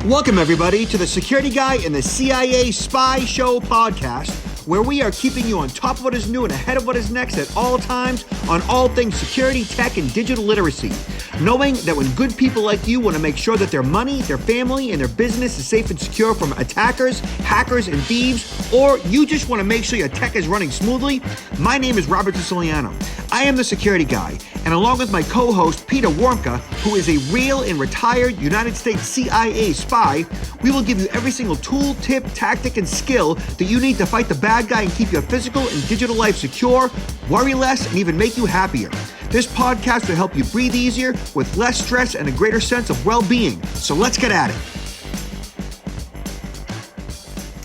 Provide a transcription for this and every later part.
Welcome, everybody, to the Security Guy and the CIA Spy Show podcast, where we are keeping you on top of what is new and ahead of what is next at all times on all things security, tech, and digital literacy. Knowing that when good people like you want to make sure that their money, their family, and their business is safe and secure from attackers, hackers, and thieves, or you just want to make sure your tech is running smoothly, my name is Robert Siciliano. I am the Security Guy, and along with my co-host, Peter Warmka, who is a real and retired United States CIA spy, we will give you every single tool, tip, tactic, and skill that you need to fight the bad guy and keep your physical and digital life secure, worry less, and even make you happier. This podcast will help you breathe easier with less stress and a greater sense of well-being. So let's get at it.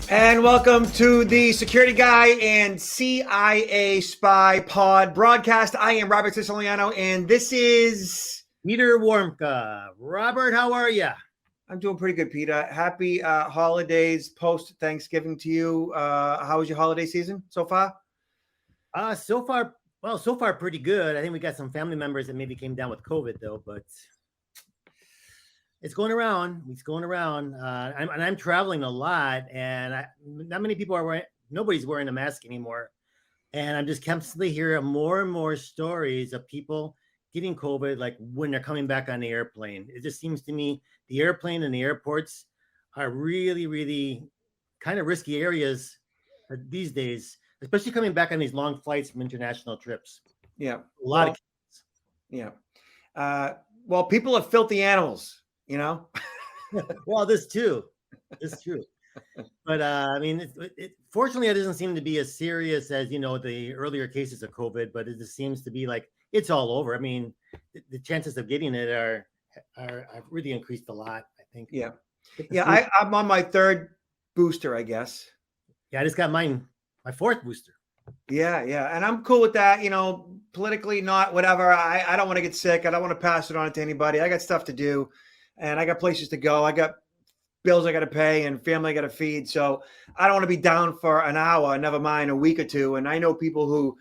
And welcome to the Security Guy and CIA Spy Pod broadcast. I am Robert Siciliano, and this is Peter Warmka. Robert, how are you? I'm doing pretty good, Peter. Happy holidays post-Thanksgiving to you. How was your holiday season so far? So far pretty good. I think we got some family members that maybe came down with COVID though, but it's going around. I'm traveling a lot, and not many people are nobody's wearing a mask anymore. And I'm just constantly hearing more and more stories of people getting COVID, like when they're coming back on the airplane. It just seems to me the airplane and the airports are really, really kind of risky areas these days, especially coming back on these long flights from international trips. Yeah. A lot of kids. Yeah. Well, people are filthy animals, you know? Well, this too. It's true. But I mean, fortunately, it doesn't seem to be as serious as, the earlier cases of COVID, but it just seems to be like it's all over. I mean, the chances of getting it are really increased a lot, I think. Yeah. Yeah. I'm on my third booster, I guess. Yeah, I just got my fourth booster. Yeah. Yeah. And I'm cool with that, politically, not whatever. I don't want to get sick. I don't want to pass it on to anybody. I got stuff to do and I got places to go. I got bills I got to pay and family I got to feed. So I don't want to be down for an hour, never mind a week or two. And I know people who,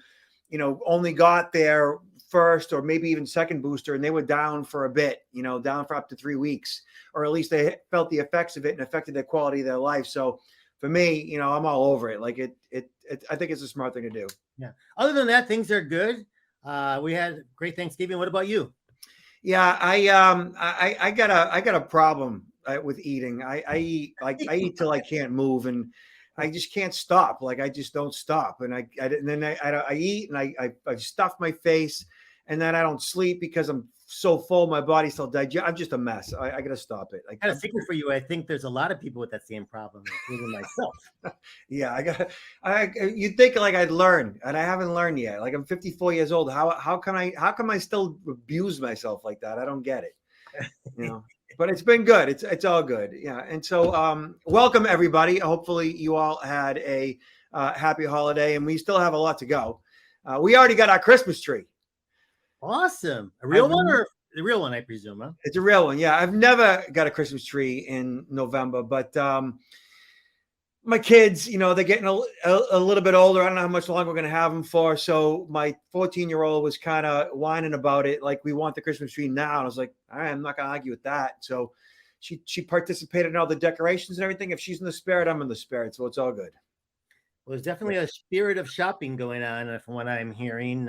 only got their first or maybe even second booster and they were down for a bit, down for up to 3 weeks, or at least they felt the effects of it and affected the quality of their life. So for me, I'm all over it. Like I think it's a smart thing to do. Yeah. Other than that, things are good. We had a great Thanksgiving. What about you? Yeah, I got a problem with eating. I eat till I can't move, and I just can't stop. Like I just don't stop, and I eat and I stuff my face, and then I don't sleep because I'm so full. My body still digest. I'm just a mess. I got to stop it. I got a secret for you. I think there's a lot of people with that same problem, including myself. Yeah, you'd think like I'd learn, and I haven't learned yet. Like I'm 54 years old. How come I still abuse myself like that? I don't get it. But it's been good. It's all good. Yeah. And so welcome everybody. Hopefully you all had a happy holiday, and we still have a lot to go. We already got our Christmas tree. Awesome. A real one or the real one, I presume, huh? It's a real one. Yeah. I've never got a Christmas tree in November, but my kids, they're getting a little bit older. I don't know how much longer we're going to have them for. So my 14-year-old was kind of whining about it. Like, we want the Christmas tree now. And I was like, all right, I'm not going to argue with that. So she participated in all the decorations and everything. If she's in the spirit, I'm in the spirit. So it's all good. Well, there's definitely a spirit of shopping going on from what I'm hearing.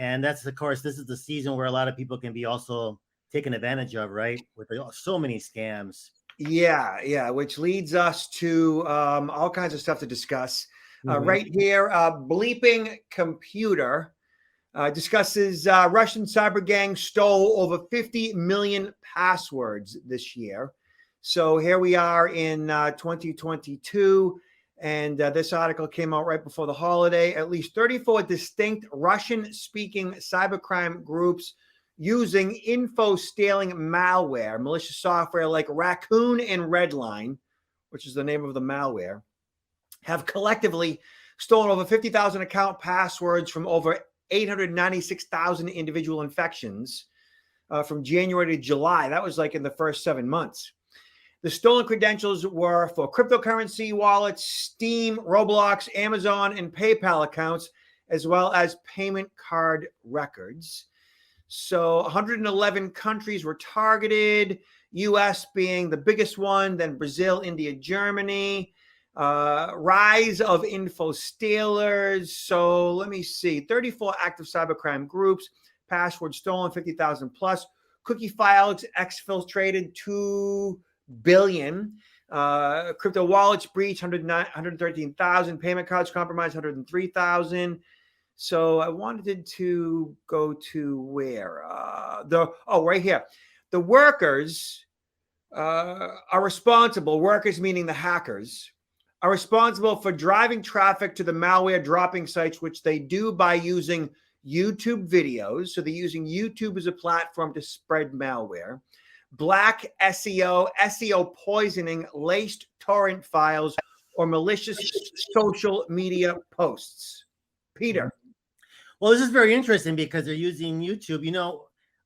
And that's, of course, this is the season where a lot of people can be also taken advantage of, right? With so many scams. Yeah, which leads us to all kinds of stuff to discuss. Right here, Bleeping Computer discusses Russian cybergangs stole over 50 million passwords this year. So here we are in 2022, and this article came out right before the holiday. At least 34 distinct Russian-speaking cybercrime groups using info-stealing malware, malicious software like Raccoon and Redline, which is the name of the malware, have collectively stolen over 50,000 account passwords from over 896,000 individual infections from January to July. That was like in the first 7 months. The stolen credentials were for cryptocurrency wallets, Steam, Roblox, Amazon, and PayPal accounts, as well as payment card records. So 111 countries were targeted. US being the biggest one, then Brazil, India, Germany. Rise of info stealers. So let me see. 34 active cybercrime groups. Passwords stolen, 50,000 plus. Cookie files exfiltrated, 2 billion. Crypto wallets breached, 113,000. Payment cards compromised, 103,000. So I wanted to go to where? Right here. The workers are responsible, workers meaning the hackers, are responsible for driving traffic to the malware dropping sites, which they do by using YouTube videos. So they're using YouTube as a platform to spread malware. Black SEO poisoning, laced torrent files, or malicious social media posts. Peter. Well, this is very interesting because they're using YouTube.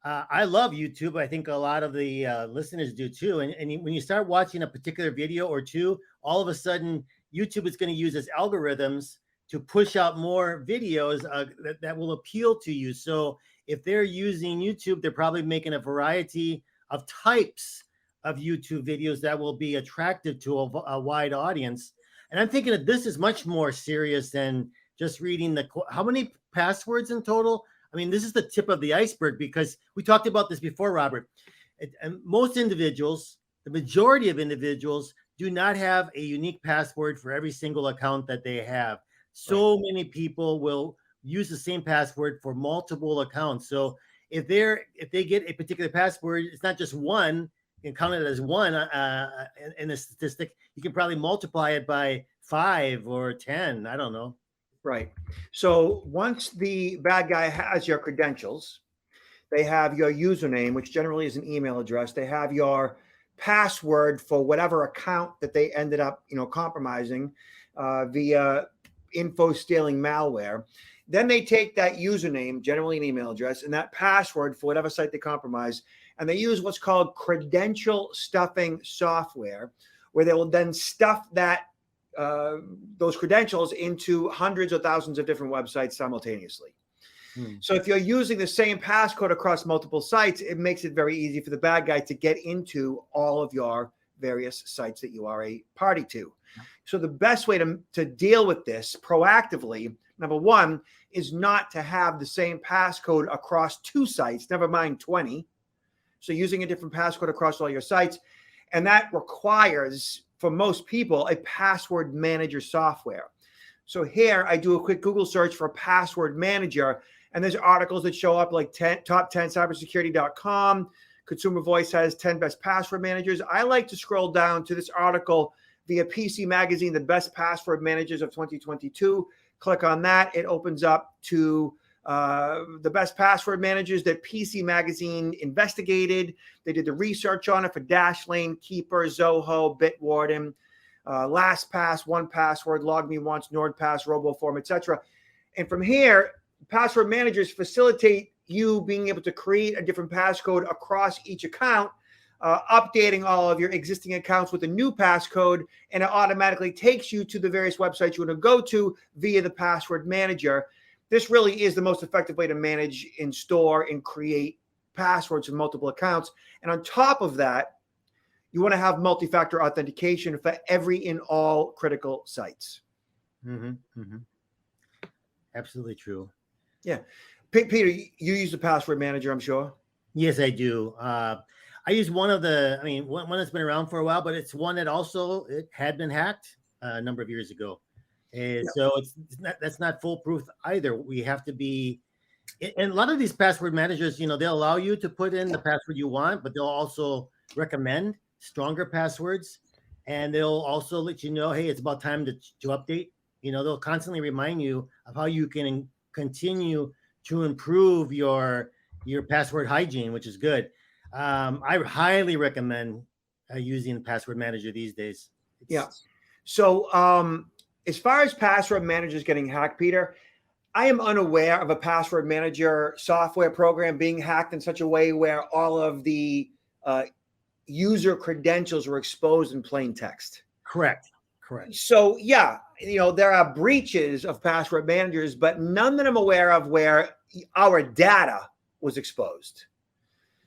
I love YouTube. I think a lot of the listeners do too. And when you start watching a particular video or two, all of a sudden, YouTube is going to use its algorithms to push out more videos that will appeal to you. So if they're using YouTube, they're probably making a variety of types of YouTube videos that will be attractive to a wide audience. And I'm thinking that this is much more serious than just reading how many passwords in total? I mean, this is the tip of the iceberg, because we talked about this before, Robert. And most individuals, the majority of individuals, do not have a unique password for every single account that they have. So many people will use the same password for multiple accounts. So if they get a particular password, it's not just one. You can count it as one in a statistic. You can probably multiply it by 5 or 10. I don't know. Right. So once the bad guy has your credentials, they have your username, which generally is an email address. They have your password for whatever account that they ended up, compromising via info stealing malware. Then they take that username, generally an email address, and that password for whatever site they compromise, and they use what's called credential stuffing software, where they will then stuff those credentials into hundreds or thousands of different websites simultaneously. So if you're using the same passcode across multiple sites, it makes it very easy for the bad guy to get into all of your various sites that you are a party to. So the best way to deal with this proactively, number one, is not to have the same passcode across 2 sites, never mind 20. So using a different passcode across all your sites. And that requires, for most people, a password manager software. So here I do a quick Google search for password manager, and there's articles that show up like top 10 cybersecurity.com. Consumer Voice has 10 best password managers. I like to scroll down to this article via PC Magazine, the best password managers of 2022. Click on that. It opens up to the best password managers that PC Magazine investigated. They did the research on it for Dashlane, Keeper, Zoho, Bitwarden, LastPass, 1Password, LogMeOnce, NordPass, RoboForm, etc. And from here, password managers facilitate you being able to create a different passcode across each account, updating all of your existing accounts with a new passcode, and it automatically takes you to the various websites you want to go to via the password manager. This really is the most effective way to manage and store and create passwords in multiple accounts. And on top of that, you want to have multi-factor authentication for every and all critical sites. Absolutely true. Yeah. Peter, you use the password manager, I'm sure. Yes, I do. I use one that's been around for a while, but it's one that also it had been hacked a number of years ago. And so that's not foolproof either. We have to be, and a lot of these password managers, they'll allow you to put in the password you want, but they'll also recommend stronger passwords, and they'll also let you know, hey, it's about time to update. They'll constantly remind you of how you can continue to improve your password hygiene, which is good. I highly recommend using the password manager these days. So as far as password managers getting hacked, Peter, I am unaware of a password manager software program being hacked in such a way where all of the user credentials were exposed in plain text. Correct. So there are breaches of password managers, but none that I'm aware of where our data was exposed.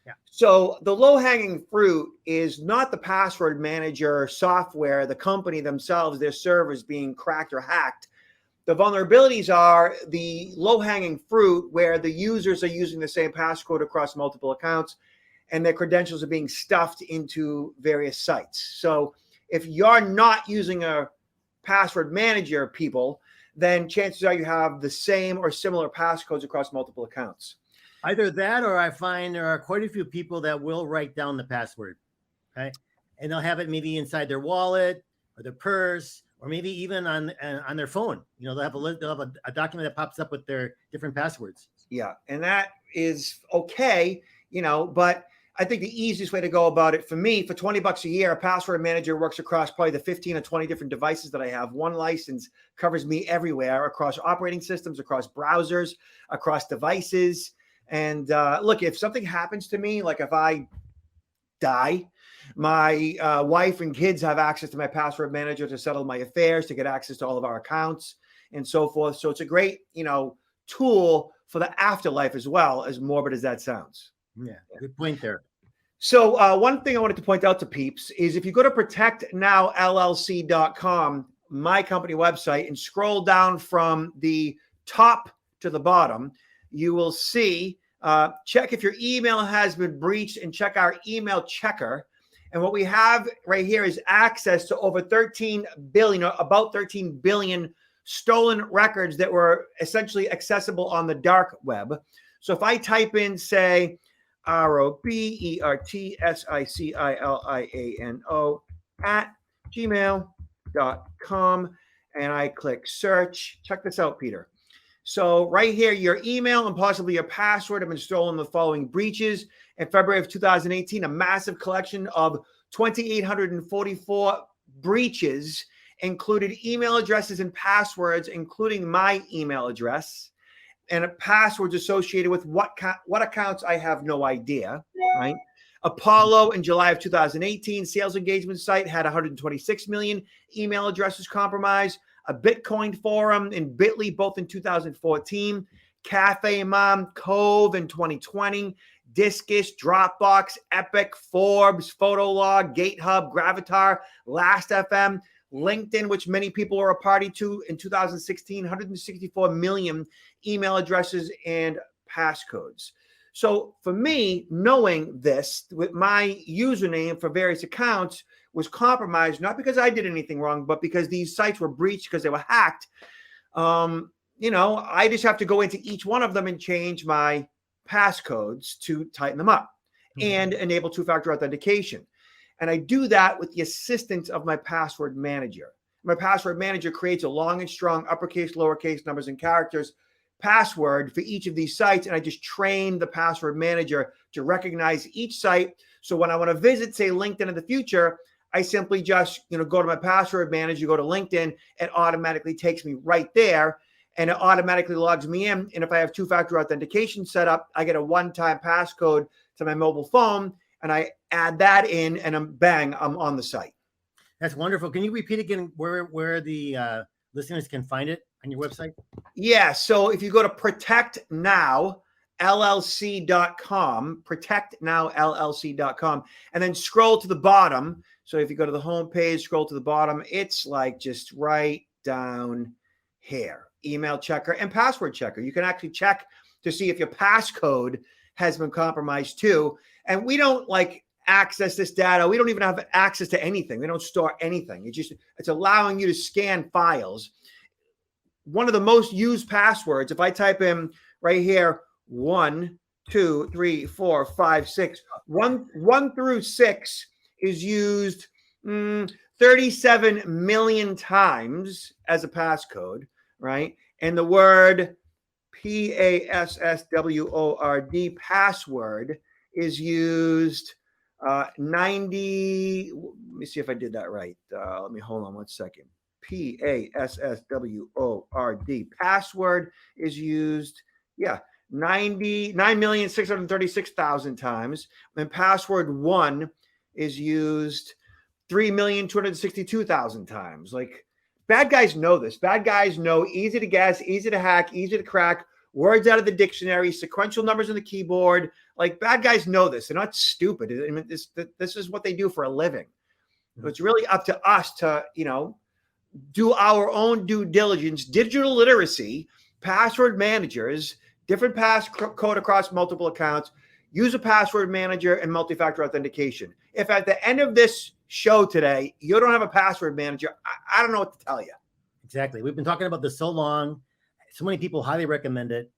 Yeah. So the low-hanging fruit is not the password manager software, the company themselves, their servers being cracked or hacked. The vulnerabilities are the low-hanging fruit where the users are using the same passcode across multiple accounts and their credentials are being stuffed into various sites. So if you're not using a password manager, people, then chances are you have the same or similar passcodes across multiple accounts. Either that, or I find there are quite a few people that will write down the password, right? And they'll have it maybe inside their wallet or their purse, or maybe even on their phone. You know, they'll have a document that pops up with their different passwords. Yeah, and that is okay, you know, but I think the easiest way to go about it for me, for $20 a year, a password manager works across probably the 15 or 20 different devices that I have. One license covers me everywhere, across operating systems, across browsers, across devices. And look, if something happens to me, like if I die, my wife and kids have access to my password manager to settle my affairs, to get access to all of our accounts and so forth. So it's a great, you know, tool for the afterlife as well, as morbid as that sounds. Yeah, good point there. So one thing I wanted to point out to peeps is if you go to protectnowllc.com, my company website, and scroll down from the top to the bottom, you will see, check if your email has been breached and check our email checker. And what we have right here is access to over 13 billion, or about 13 billion stolen records that were essentially accessible on the dark web. So if I type in, say, ROBERTSICILIANO @gmail.com, and I click search. Check this out, Peter. So right here, your email and possibly your password have been stolen in the following breaches. In February of 2018, a massive collection of 2,844 breaches included email addresses and passwords, including my email address, and passwords associated with what accounts, I have no idea, right? Apollo in July of 2018, sales engagement site had 126 million email addresses compromised. A Bitcoin forum in Bitly, both in 2014. Cafe Mom, Cove in 2020. Discus, Dropbox, Epic, Forbes, Photolog, GateHub, Gravatar, Last.fm, LinkedIn, which many people are a party to in 2016, 164 million email addresses and passcodes. So for me, knowing this with my username for various accounts was compromised, not because I did anything wrong, but because these sites were breached because they were hacked. You know, I just have to go into each one of them and change my passcodes to tighten them up and enable two-factor authentication. And I do that with the assistance of my password manager. My password manager creates a long and strong uppercase, lowercase, numbers, and characters password for each of these sites. And I just train the password manager to recognize each site. So when I want to visit, say, LinkedIn in the future, I simply just, you know, go to my password manager, go to LinkedIn, it automatically takes me right there, and it automatically logs me in. And if I have two-factor authentication set up, I get a one-time passcode to my mobile phone, and I add that in, and I'm on the site. That's wonderful. Can you repeat again where the listeners can find it on your website? Yeah. So if you go to protectnowllc.com, protectnowllc.com, and then scroll to the bottom. So if you go to the home page, scroll to the bottom, it's like just right down here. Email checker and password checker. You can actually check to see if your passcode has been compromised too. And we don't like access this data. We don't even have access to anything. We don't store anything. It's allowing you to scan files. One of the most used passwords, if I type in right here, 1, 2, 3, 4, 5, 6, 1 through 6 is used 37 million times as a passcode, right? And the word PASSWORD, password, is used 90. Let me see if I did that right. Let me hold on one second. PASSWORD, password, is used, 99,636,000 times. And password 1 is used 3,262,000 times. Like, bad guys know this. Bad guys know easy to guess, easy to hack, easy to crack words out of the dictionary, sequential numbers on the keyboard. Like, bad guys know this. They're not stupid. I mean, this is what they do for a living. So it's really up to us to, do our own due diligence, digital literacy, password managers, different passcode across multiple accounts, use a password manager and multi-factor authentication. If at the end of this show today, you don't have a password manager, I don't know what to tell you. Exactly. We've been talking about this so long. So many people highly recommend it.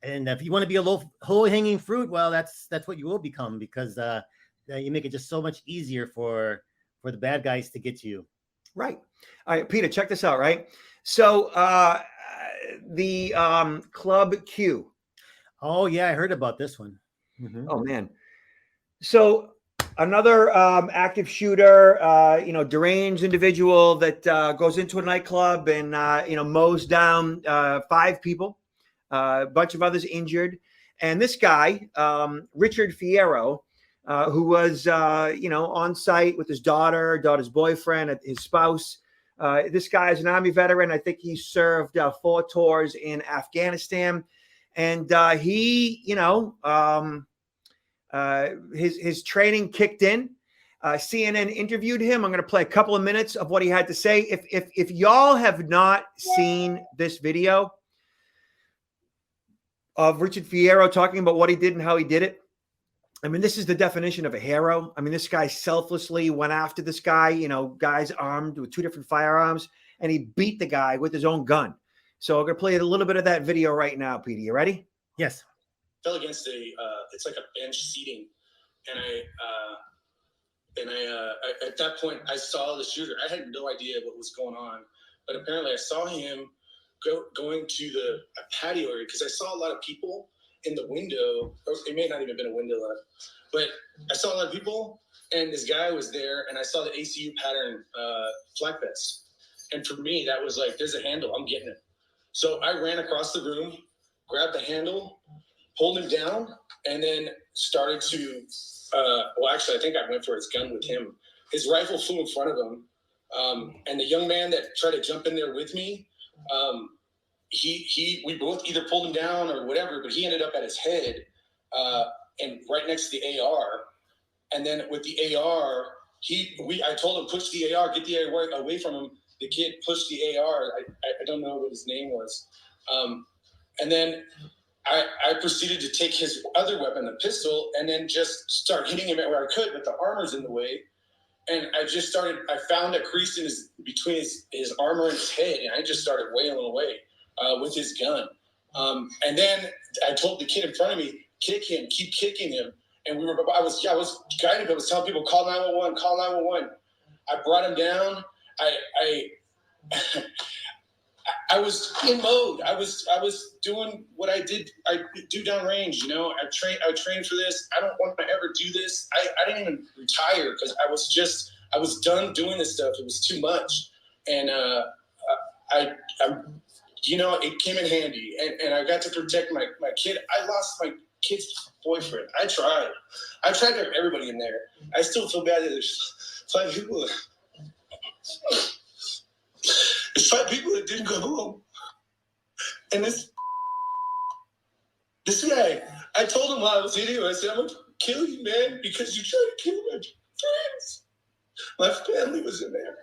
And if you want to be a low-hanging fruit, well, that's what you will become, because you make it just so much easier for the bad guys to get to you. Right. All right, Peter, check this out, right? So the Club Q. Oh, yeah, I heard about this one. Mm-hmm. Oh, man. So another active shooter, deranged individual that goes into a nightclub and, mows down 5 people, a bunch of others injured. And this guy, Richard Fierro, who was, on site with his daughter's boyfriend, his spouse. This guy is an Army veteran. I think he served 4 tours in Afghanistan. And he, his training kicked in. CNN interviewed him. I'm going to play a couple of minutes of what he had to say. If y'all have not seen this video of Richard Fierro talking about what he did and how he did it, I mean, this is the definition of a hero. I mean, this guy selflessly went after this guy, guys armed with 2 different firearms, and he beat the guy with his own gun. So I'm going to play a little bit of that video right now, Petey. You ready? Yes. Fell against it's like a bench seating. And I at that point, I saw the shooter. I had no idea what was going on, but apparently I saw him going to the patio area, because I saw a lot of people in the window, or it may not even been a window left, but I saw a lot of people, and this guy was there, and I saw the ACU pattern flak vest. And for me, that was like, there's a handle, I'm getting it. So I ran across the room, grabbed the handle, pulled him down, and then started to, actually, I think I went for his gun with him. His rifle flew in front of him, and the young man that tried to jump in there with me, we both either pulled him down or whatever, but he ended up at his head, and right next to the AR. And then with the AR, I told him, push the AR, get the AR away from him. The kid pushed the AR. I don't know what his name was. And then I proceeded to take his other weapon, the pistol, and then just start hitting him where I could, but the armor's in the way. And I found a crease between his armor and his head, and I just started wailing away with his gun. And then I told the kid in front of me, kick him, keep kicking him. And I was guiding him. I was telling people, call 911, call 911. I brought him down. I was in mode. I was doing what I do downrange. I trained for this. I don't want to ever do this. I didn't even retire because I was done doing this stuff. It was too much, and it came in handy, and I got to protect my kid. I lost my kid's boyfriend. I tried to have everybody in there. I still feel bad that there's 5 people. There's 5 people that didn't go home. And this guy, I told him while I was hitting him, I said, I'm going to kill you, man, because you tried to kill my friends. My family was in there.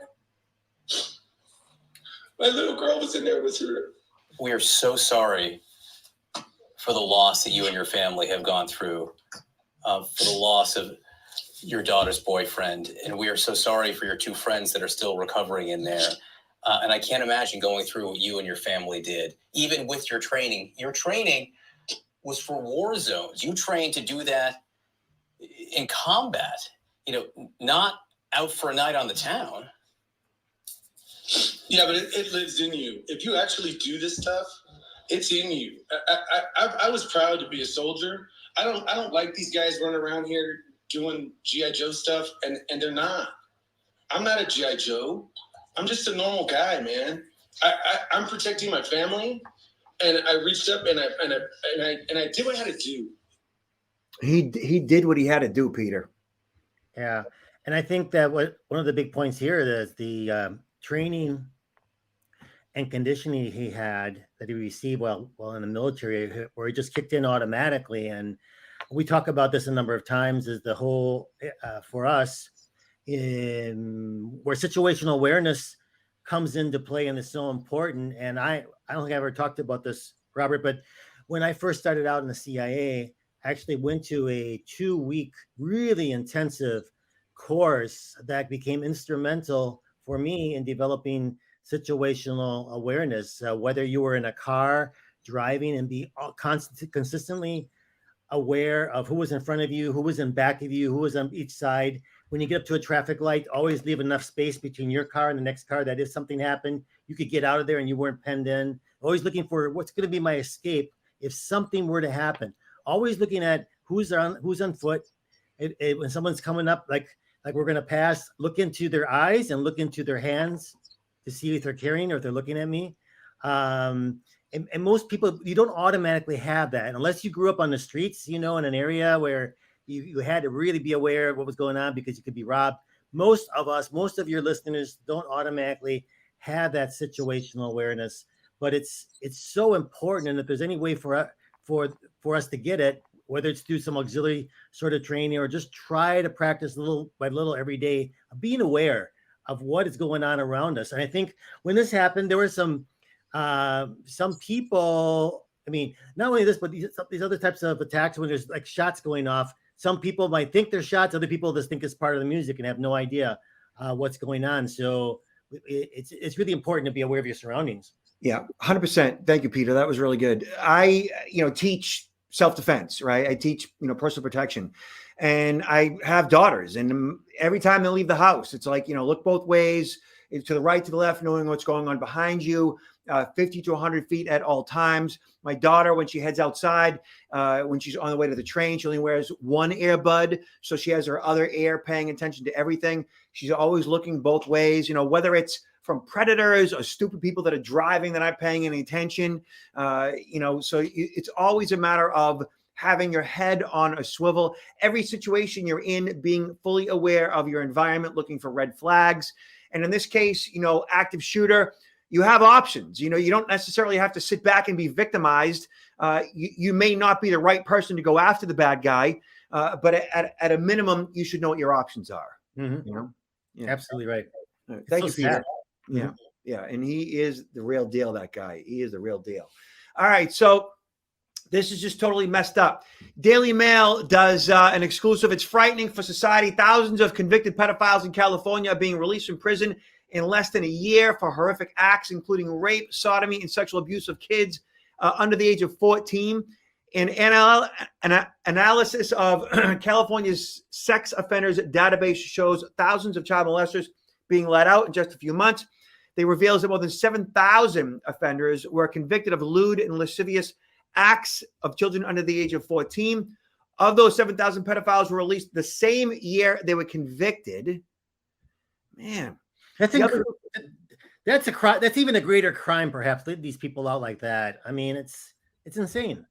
My little girl was in there with her. We are so sorry for the loss that you and your family have gone through, for the loss of your daughter's boyfriend. And we are so sorry for your 2 friends that are still recovering in there. And I can't imagine going through what you and your family did, even with your training. Your training was for war zones. You trained to do that in combat, not out for a night on the town. Yeah, but it lives in you. If you actually do this stuff, it's in you. I was proud to be a soldier. I don't like these guys running around here doing G.I. Joe stuff, and they're not. I'm not a G.I. Joe. I'm just a normal guy, man. I'm protecting my family, and I reached up and I did what I had to do. He did what he had to do, Peter. Yeah, and I think that one of the big points here is the training and conditioning he had that he received while in the military, where he just kicked in automatically. And we talk about this a number of times, is the whole for us where situational awareness comes into play and is so important. And I don't think I ever talked about this, Robert, but when I first started out in the CIA, I actually went to a 2-week, really intensive course that became instrumental for me in developing situational awareness. Whether you were in a car driving and be consistently aware of who was in front of you, who was in back of you, who was on each side. When you get up to a traffic light, always leave enough space between your car and the next car that if something happened, you could get out of there and you weren't penned in. Always looking for what's going to be my escape if something were to happen. Always looking at who's on foot. When someone's coming up, like we're going to pass, look into their eyes and look into their hands to see if they're carrying or if they're looking at me. And most people, you don't automatically have that unless you grew up on the streets, in an area where you had to really be aware of what was going on because you could be robbed. Most of your listeners don't automatically have that situational awareness, but it's so important. And if there's any way for us to get it, whether it's through some auxiliary sort of training or just try to practice little by little every day, of being aware of what is going on around us. And I think when this happened, there were some people, I mean, not only this, but these other types of attacks when there's like shots going off. Some people might think they're shots. Other people just think it's part of the music and have no idea what's going on. So it's really important to be aware of your surroundings. Yeah, 100%. Thank you, Peter. That was really good. I, teach self-defense, right? I teach, personal protection, and I have daughters, and every time they leave the house, it's like, look both ways, to the right, to the left, knowing what's going on behind you, 50 to 100 feet at all times. My daughter, when she heads outside, when she's on the way to the train, she only wears one earbud. So she has her other ear paying attention to everything. She's always looking both ways, whether it's from predators or stupid people that are driving that aren't paying any attention. So it's always a matter of having your head on a swivel. Every situation you're in, being fully aware of your environment, looking for red flags. And in this case, active shooter, you have options. You don't necessarily have to sit back and be victimized. You may not be the right person to go after the bad guy, but at a minimum, you should know what your options are. Mm-hmm. Yeah. Absolutely right. Thank you, so Peter. sad. Yeah. Yeah. And he is the real deal, that guy. He is the real deal. All right. So this is just totally messed up. Daily Mail does an exclusive. It's frightening for society. Thousands of convicted pedophiles in California are being released from prison in less than a year for horrific acts, including rape, sodomy, and sexual abuse of kids under the age of 14. An analysis of California's sex offenders database shows thousands of child molesters being let out in just a few months. They reveals that more than 7,000 offenders were convicted of lewd and lascivious acts of children under the age of 14. Of those 7,000 pedophiles were released the same year they were convicted. Man, that's a crime. That's even a greater crime, perhaps. Leave these people out like that. I mean, it's insane.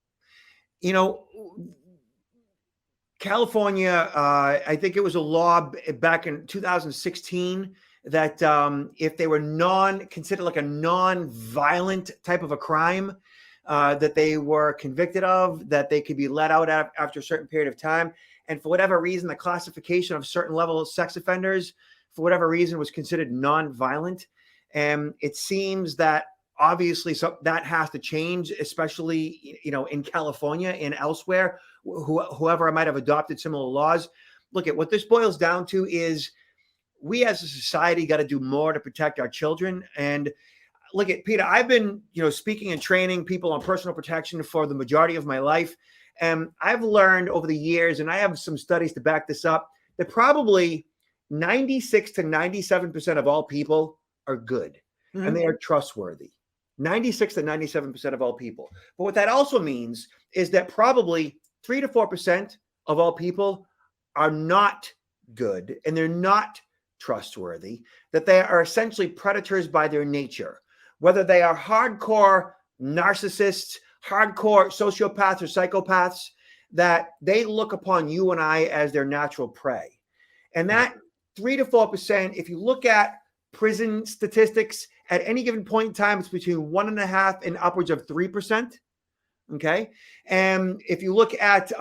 California, I think it was a law back in 2016 that if they were considered like a non-violent type of a crime that they were convicted of, that they could be let out after a certain period of time. And for whatever reason, the classification of certain level of sex offenders, for whatever reason, was considered non-violent. And it seems that obviously that has to change, especially, in California and elsewhere, whoever might have adopted similar laws. Look, at what this boils down to is we as a society got to do more to protect our children. And look at Peter, I've been, speaking and training people on personal protection for the majority of my life. And I've learned over the years, and I have some studies to back this up, that probably 96 to 97% of all people are good, and they are trustworthy. 96 to 97% of all people. But what that also means is that probably 3 to 4% of all people are not good, and they're not trustworthy, that they are essentially predators by their nature. Whether they are hardcore narcissists, hardcore sociopaths or psychopaths, that they look upon you and I as their natural prey. And that 3 to 4%, if you look at prison statistics at any given point in time, it's between 1.5 and upwards of 3%. Okay. And if you look at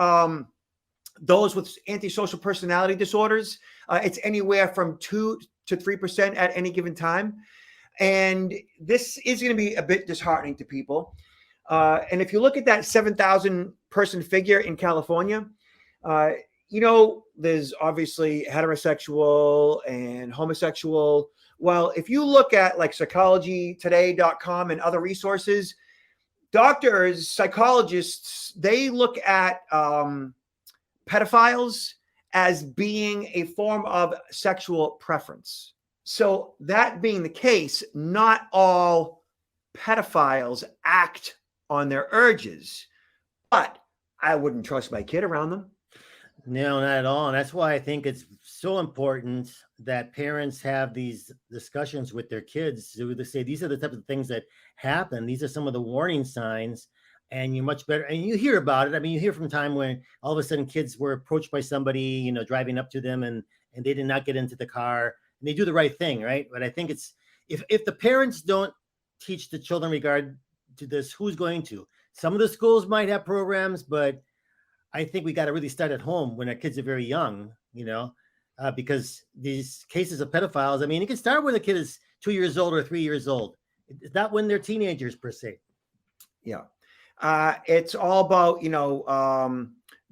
those with antisocial personality disorders, it's anywhere from 2 to 3% at any given time. And this is going to be a bit disheartening to people. And if you look at that 7,000 person figure in California, there's obviously heterosexual and homosexual. Well, if you look at like psychologytoday.com and other resources, doctors, psychologists, they look at pedophiles as being a form of sexual preference. So that being the case, not all pedophiles act on their urges, but I wouldn't trust my kid around them. No, not at all. And that's why I think it's so important that parents have these discussions with their kids to say, these are the types of things that happen. These are some of the warning signs, and you're much better. And you hear about it. I mean, you hear from time when all of a sudden kids were approached by somebody, driving up to them and they did not get into the car and they do the right thing. Right. But I think it's, if the parents don't teach the children regard to this, who's going to? Some of the schools might have programs, but I think we got to really start at home when our kids are very young, because these cases of pedophiles, I mean, it can start when a kid is 2 years old or 3 years old. It's not when they're teenagers per se. Yeah. It's all about,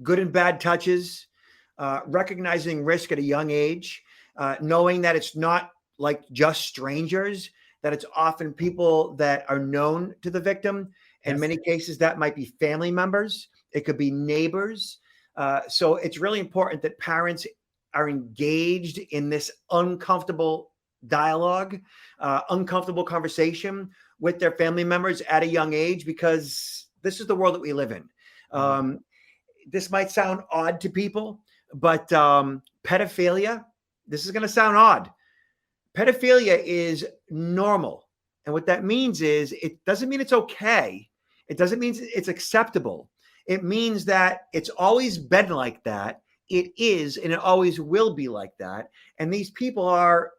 good and bad touches, recognizing risk at a young age, knowing that it's not like just strangers, that it's often people that are known to the victim. In many cases, that might be family members. It could be neighbors. So it's really important that parents are engaged in this uncomfortable dialogue, uncomfortable conversation with their family members at a young age, because this is the world that we live in. This might sound odd to people, but pedophilia, this is going to sound odd. Pedophilia is normal. And what that means is, it doesn't mean it's okay. It doesn't mean it's acceptable. It means that it's always been like that. It is, and it always will be like that. And these people are,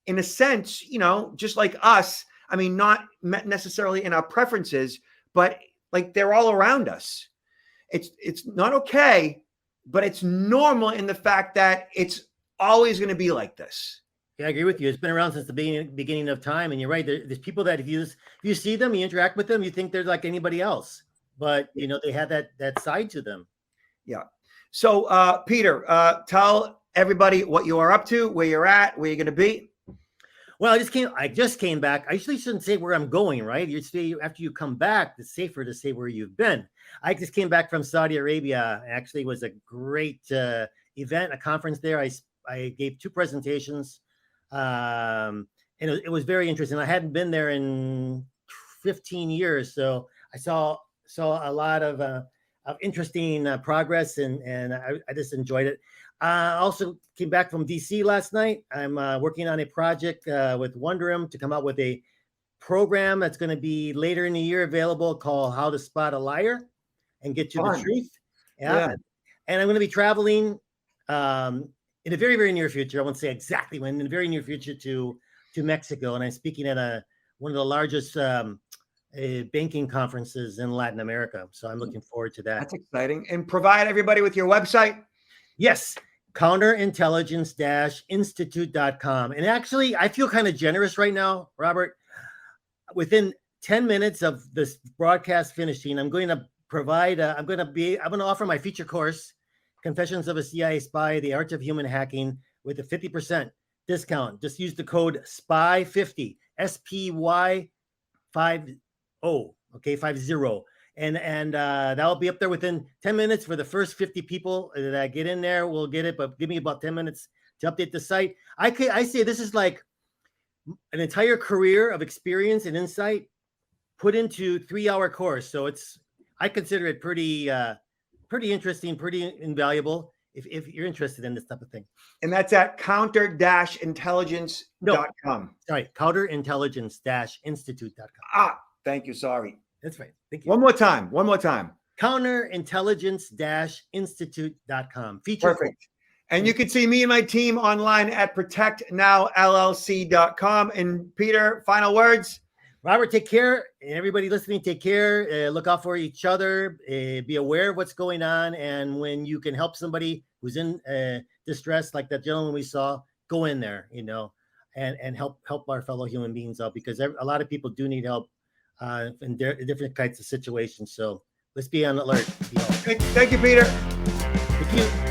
in a sense, just like us. I mean, not necessarily in our preferences, but like they're all around us. It's not okay, but it's normal in the fact that it's always going to be like this. Yeah, I agree with you. It's been around since the beginning of time. And you're right. There's people that if you see them, you interact with them, you think they're like anybody else. But, they have that side to them. Yeah. So, Peter, tell everybody what you are up to, where you're at, where you're going to be. Well, I just came back. I usually shouldn't say where I'm going, right? You say after you come back, it's safer to say where you've been. I just came back from Saudi Arabia. Actually, it was a great event, a conference there. I gave 2 presentations. And it was very interesting. I hadn't been there in 15 years, so I saw a lot of interesting progress, and I just enjoyed it. I also came back from DC last night. I'm working on a project with Wondrum to come out with a program that's going to be later in the year available, called How to Spot a Liar and Get to the Truth. Yeah. And I'm going to be traveling in the very, very near future. I won't say exactly when, in the very near future, to Mexico. And I'm speaking at one of the largest banking conferences in Latin America. So I'm looking forward to that. That's exciting. And provide everybody with your website. Yes. Counterintelligence-institute.com. And actually, I feel kind of generous right now, Robert. Within 10 minutes of this broadcast finishing, I'm going to offer my feature course, Confessions of a CIA Spy, The Art of Human Hacking, with a 50% discount. Just use the code SPY50, SPY50, okay, 50. And that'll be up there within 10 minutes for the first 50 people that get in there. We'll get it, but give me about 10 minutes to update the site. I say this is like an entire career of experience and insight put into 3-hour course. So I consider it pretty interesting, pretty invaluable if you're interested in this type of thing. And that's at counter-intelligence.com. Sorry, counterintelligence-institute.com. Thank you. Sorry. That's right. Thank you. One more time. Counterintelligence-institute.com. Feature. Perfect. And you can see me and my team online at protectnowllc.com. And Peter, final words. Robert, take care. Everybody listening, take care. Look out for each other. Be aware of what's going on. And when you can help somebody who's in distress, like that gentleman we saw, go in there, and help our fellow human beings out, because a lot of people do need help in different kinds of situations. So let's be on alert. Thank you, Peter. Thank you.